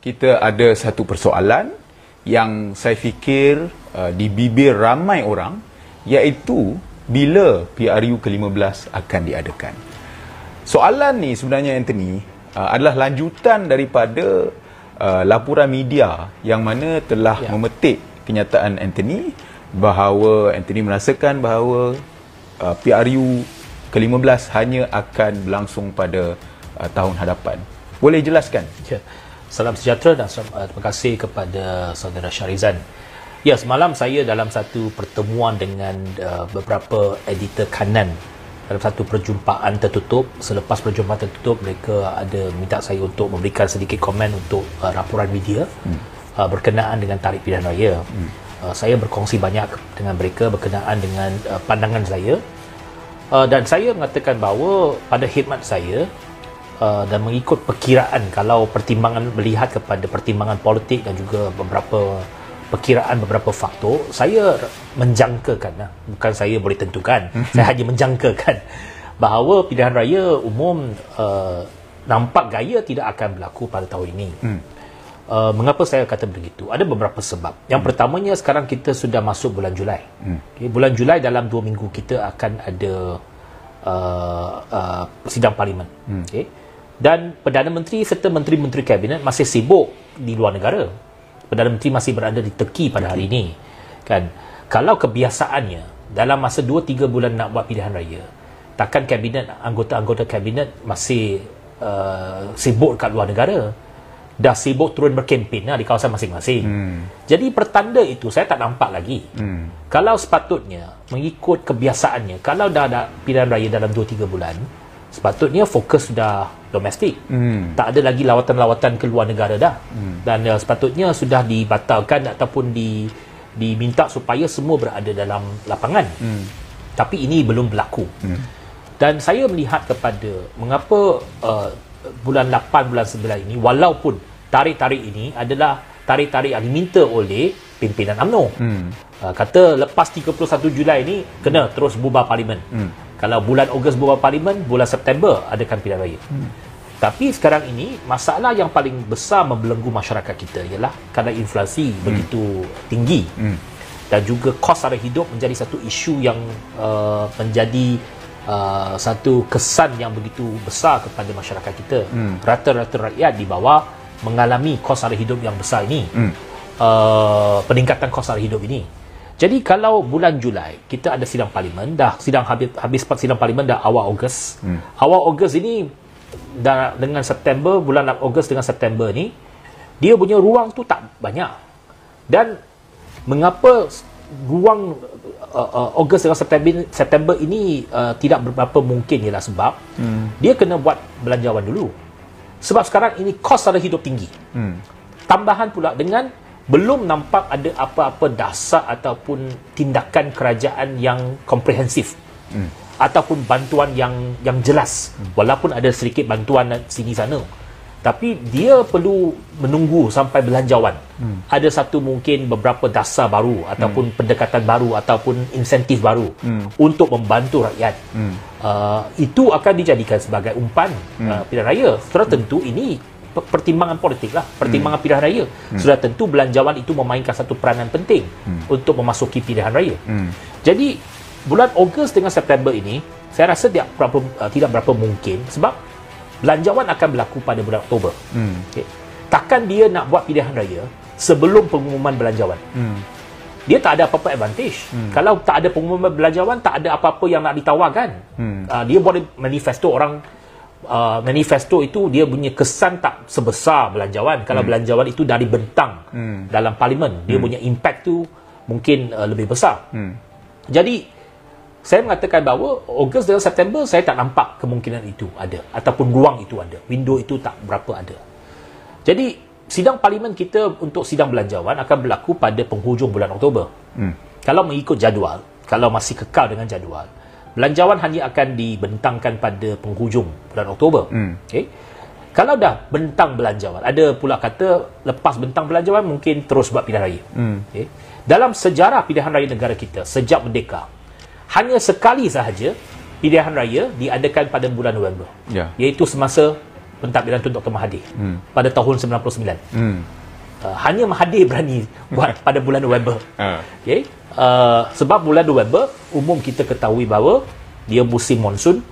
kita ada satu persoalan yang saya fikir di bibir ramai orang, iaitu bila PRU ke-15 akan diadakan. Soalan ni sebenarnya, Anthony, adalah lanjutan daripada laporan media yang mana telah memetik kenyataan Anthony bahawa Anthony merasakan bahawa PRU ke-15 hanya akan berlangsung pada tahun hadapan. Boleh jelaskan? Ya. Salam sejahtera dan terima kasih kepada saudara Syarizan. Ya, semalam saya dalam satu pertemuan dengan beberapa editor kanan dalam satu perjumpaan tertutup. Selepas perjumpaan tertutup, mereka ada minta saya untuk memberikan sedikit komen untuk laporan media berkenaan dengan tarikh pilihan raya. Saya berkongsi banyak dengan mereka berkenaan dengan pandangan saya, dan saya mengatakan bahawa pada khidmat saya dan mengikut perkiraan, kalau pertimbangan melihat kepada pertimbangan politik dan juga beberapa perkiraan beberapa faktor, saya menjangkakan, bukan saya boleh tentukan, saya hanya menjangkakan bahawa pilihan raya umum nampak gaya tidak akan berlaku pada tahun ini. Mengapa saya kata begitu? Ada beberapa sebab. Yang pertamanya, sekarang kita sudah masuk bulan Julai. Okay, bulan Julai dalam 2 minggu kita akan ada sidang parlimen. Okay. Dan Perdana Menteri serta Menteri-Menteri Kabinet masih sibuk di luar negara. Perdana Menteri masih berada di Turki pada hari ini. Kan? Kalau kebiasaannya dalam masa 2-3 bulan nak buat pilihan raya, takkan kabinet, anggota-anggota kabinet masih sibuk kat luar negara. Dah sibuk turun berkempen di kawasan masing-masing. Jadi pertanda itu saya tak nampak lagi. Kalau sepatutnya mengikut kebiasaannya, kalau dah ada pilihan raya dalam 2-3 bulan, sepatutnya fokus sudah domestik. Tak ada lagi lawatan-lawatan ke luar negara dah. Dan sepatutnya sudah dibatalkan ataupun diminta supaya semua berada dalam lapangan. Tapi ini belum berlaku. Dan saya melihat kepada mengapa bulan 8, bulan 9 ini, walaupun tarikh-tarikh ini adalah tarikh-tarikh yang diminta oleh pimpinan UMNO. Kata lepas 31 Julai ini kena terus bubar parlimen. Kalau bulan Ogos bubar parlimen, bulan September adakan pilihan raya. Tapi sekarang ini masalah yang paling besar membelenggu masyarakat kita ialah kerana inflasi begitu tinggi, dan juga kos sara hidup menjadi satu isu yang menjadi satu kesan yang begitu besar kepada masyarakat kita. Rata-rata rakyat di bawah mengalami kos sara hidup yang besar ini, peningkatan kos sara hidup ini. Jadi kalau bulan Julai kita ada sidang parlimen, dah habis sidang parlimen dah awal Ogos. Awal Ogos ini dah dengan September, bulan Ogos dengan September ni dia punya ruang tu tak banyak. Dan mengapa ruang Ogos dengan September ini tidak berapa mungkin ialah sebab dia kena buat belanjawan dulu. Sebab sekarang ini kos sara hidup tinggi. Tambahan pula dengan belum nampak ada apa-apa dasar ataupun tindakan kerajaan yang komprehensif, ataupun bantuan yang jelas. Walaupun ada sedikit bantuan sini sana, tapi dia perlu menunggu sampai belanjawan. Ada satu mungkin beberapa dasar baru ataupun pendekatan baru ataupun insentif baru untuk membantu rakyat. Itu akan dijadikan sebagai umpan pilihan raya. Sudah tentu ini pertimbangan politik lah, pertimbangan pilihan raya. Sudah tentu belanjawan itu memainkan satu peranan penting untuk memasuki pilihan raya. Jadi bulan Ogos dengan September ini saya rasa tidak berapa mungkin, sebab belanjawan akan berlaku pada bulan Oktober. Okay. Takkan dia nak buat pilihan raya sebelum pengumuman belanjawan. Dia tak ada apa-apa advantage. Kalau tak ada pengumuman belanjawan, tak ada apa-apa yang nak ditawarkan. Dia boleh manifesto orang. Manifesto itu dia punya kesan tak sebesar belanjawan. Kalau belanjawan itu dari bentang dalam parlimen, dia punya impact tu mungkin lebih besar. Jadi saya mengatakan bahawa Ogos dan September saya tak nampak kemungkinan itu ada, ataupun ruang itu ada, window itu tak berapa ada. Jadi sidang parlimen kita untuk sidang belanjawan akan berlaku pada penghujung bulan Oktober. Kalau mengikut jadual, kalau masih kekal dengan jadual, belanjawan hanya akan dibentangkan pada penghujung bulan Oktober. Okay. Kalau dah bentang belanjawan, ada pula kata lepas bentang belanjawan mungkin terus buat pilihan raya. Okay. Dalam sejarah pilihan raya negara kita sejak merdeka, hanya sekali sahaja pilihan raya diadakan pada bulan November, iaitu semasa pentadbiran Tun Dr. Mahathir pada tahun 99. Hanya Mahathir berani buat pada bulan November. Okay? Sebab bulan November umum kita ketahui bahawa dia musim monsun.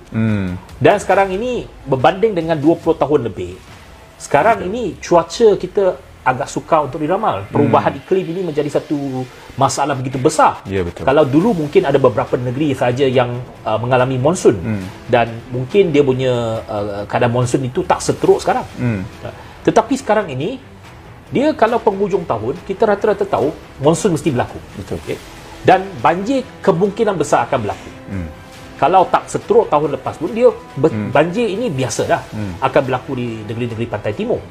Dan sekarang ini berbanding dengan 20 tahun lebih, sekarang ini cuaca kita agak sukar untuk diramal. Perubahan iklim ini menjadi satu masalah begitu besar. Ya, betul. Kalau dulu mungkin ada beberapa negeri saja yang mengalami monsun, dan mungkin dia punya keadaan monsun itu tak seteruk sekarang. Tetapi sekarang ini dia kalau penghujung tahun, kita rata-rata tahu monsun mesti berlaku. Betul. Okay? Dan banjir kemungkinan besar akan berlaku. Kalau tak seteruk tahun lepas pun, dia banjir ini biasa dah akan berlaku di negeri-negeri pantai timur.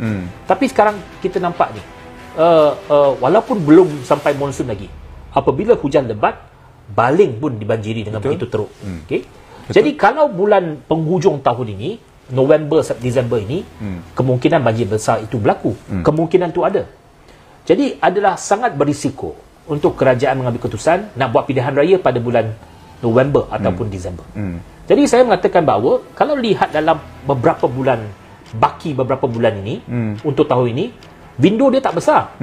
Tapi sekarang kita nampak ni, walaupun belum sampai monsun lagi, apabila hujan lebat, Baling pun dibanjiri dengan begitu teruk. Okay? Jadi kalau bulan penghujung tahun ini, November, Disember ini, kemungkinan banjir besar itu berlaku. Kemungkinan itu ada. Jadi adalah sangat berisiko untuk kerajaan mengambil keputusan nak buat pilihan raya pada bulan November ataupun Disember. Jadi saya mengatakan bahawa kalau lihat dalam beberapa bulan, baki beberapa bulan ini, untuk tahun ini, window dia tak besar.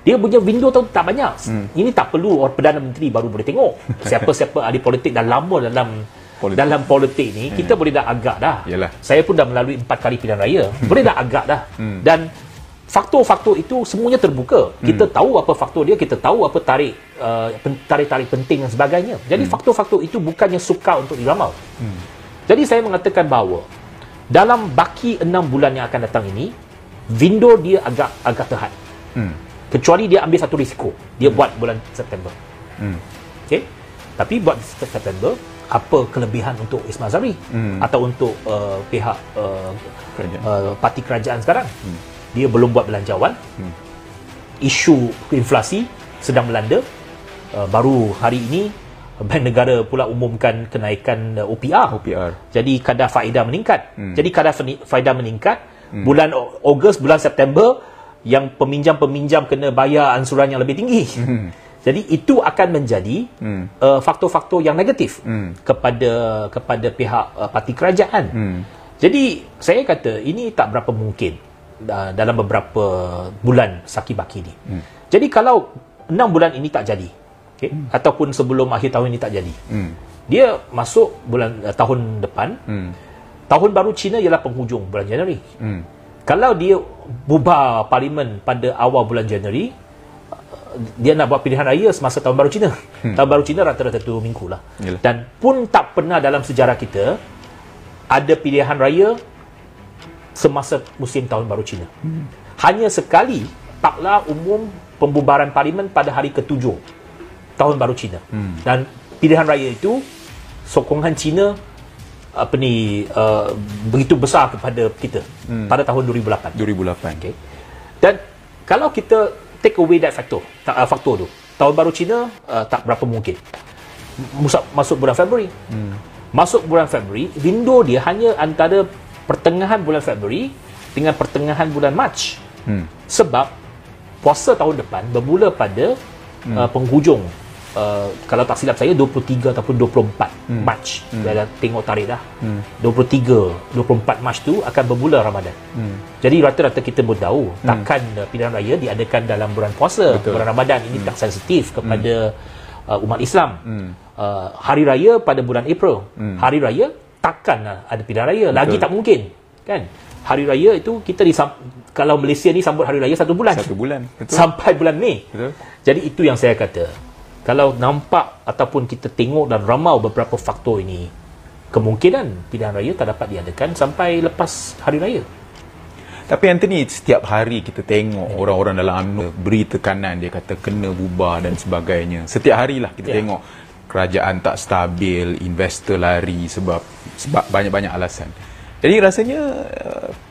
Dia punya window tu tak banyak. Ini tak perlu orang Perdana Menteri baru boleh tengok. Siapa-siapa ahli politik dah lama dalam politik ni, kita boleh dah agak dah. Yalah. Saya pun dah melalui 4 kali pilihan raya. Boleh dah agak dah. Dan faktor-faktor itu semuanya terbuka. Kita tahu apa faktor dia, kita tahu apa tarik-tarik penting dan sebagainya. Jadi faktor-faktor itu bukannya sukar untuk diramal. Jadi saya mengatakan bahawa dalam baki 6 bulan yang akan datang ini, window dia agak terhad. Kecuali dia ambil satu risiko. Dia buat bulan September. Okay? Tapi buat September, apa kelebihan untuk Ismail Sabri atau untuk pihak parti kerajaan sekarang? Dia belum buat belanjawan. Isu inflasi sedang melanda. Baru hari ini Bank Negara pula umumkan kenaikan OPR. Jadi kadar faedah meningkat. Jadi kadar faedah meningkat. Bulan Ogos, bulan September, yang peminjam-peminjam kena bayar ansuran yang lebih tinggi. Jadi itu akan menjadi faktor-faktor yang negatif kepada pihak parti kerajaan. Jadi saya kata ini tak berapa mungkin dalam beberapa bulan saki-baki ni. Jadi kalau 6 bulan ini tak jadi, okay, ataupun sebelum akhir tahun ini tak jadi, dia masuk bulan tahun depan. Tahun baru Cina ialah penghujung bulan Januari. Kalau dia bubar parlimen pada awal bulan Januari, dia nak buat pilihan raya semasa tahun baru Cina. Tahun baru Cina rata-rata 2 minggu lah. Dan pun tak pernah dalam sejarah kita ada pilihan raya semasa musim tahun baru Cina. Hanya sekali taklah umum pembubaran parlimen pada hari ke-7 tahun baru Cina. Dan pilihan raya itu sokongan Cina begitu besar kepada kita pada tahun 2008. Okay. Dan kalau kita take away that faktor tu, tahun baru Cina tak berapa mungkin. Masuk bulan Februari. Masuk bulan Februari, window dia hanya antara pertengahan bulan Februari dengan pertengahan bulan Mac. Sebab puasa tahun depan bermula pada penghujung, kalau tak silap saya 23 ataupun 24 Mac. Saya dah tengok tarikh dah. 23, 24 Mac tu akan bermula Ramadan. Jadi rata-rata kita pun tahu takkan pilihan raya diadakan dalam bulan puasa. Bulan Ramadan ini tak sensitif kepada umat Islam. Hari raya pada bulan April. Hari raya takkan ada pilihan raya. Lagi tak mungkin, kan? Hari raya itu kita kalau Malaysia ni sambut hari raya 1 bulan. Betul. Sampai bulan Mei. Betul. Jadi itu yang saya kata. Kalau nampak ataupun kita tengok dan ramal beberapa faktor ini, kemungkinan pilihan raya tak dapat diadakan sampai lepas hari raya. Tapi Anthony, setiap hari kita tengok orang-orang dalam UMNO beri tekanan, dia kata kena bubar dan sebagainya. Setiap harilah kita tengok kerajaan tak stabil, investor lari sebab banyak-banyak alasan. Jadi rasanya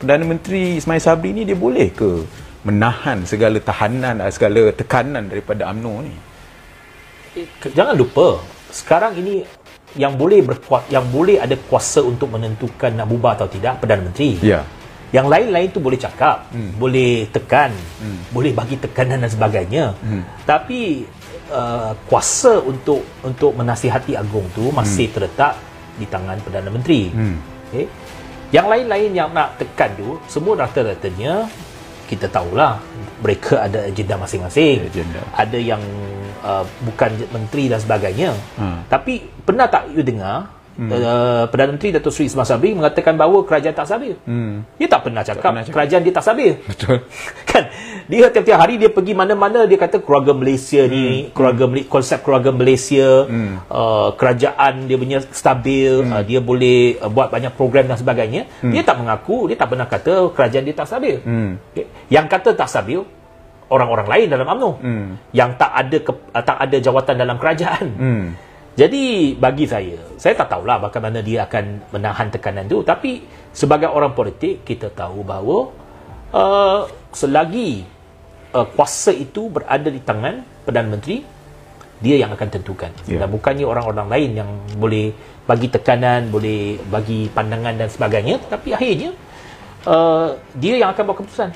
Perdana Menteri Ismail Sabri ni dia boleh ke menahan segala tahanan, segala tekanan daripada UMNO ni? Jangan lupa, sekarang ini yang boleh ada kuasa untuk menentukan nak bubar atau tidak Perdana Menteri. Yang lain-lain tu boleh cakap, boleh tekan, boleh bagi tekanan dan sebagainya. Tapi kuasa untuk menasihati agung tu masih terletak di tangan Perdana Menteri. Okay? Yang lain-lain yang nak tekan tu, semua rata-ratanya kita tahulah mereka ada agenda masing-masing. Ada yang bukan menteri dan sebagainya. Tapi pernah tak you dengar Perdana Menteri Datuk Seri Ismail Sabri mengatakan bahawa kerajaan tak stabil? Dia tak pernah cakap kerajaan dia tak stabil. Betul. Kan? Dia tiap-tiap hari dia pergi mana-mana dia kata keluarga Malaysia ni, konsep keluarga Malaysia, kerajaan dia punya stabil, dia boleh buat banyak program dan sebagainya. Dia tak mengaku, dia tak pernah kata kerajaan dia tak stabil. Okay. Yang kata tak stabil orang-orang lain dalam UMNO yang tak ada jawatan dalam kerajaan. Jadi bagi saya tak tahulah bagaimana dia akan menahan tekanan itu, tapi sebagai orang politik kita tahu bahawa selagi kuasa itu berada di tangan Perdana Menteri, dia yang akan tentukan. Dan bukannya orang-orang lain yang boleh bagi tekanan, boleh bagi pandangan dan sebagainya, tapi akhirnya dia yang akan buat keputusan.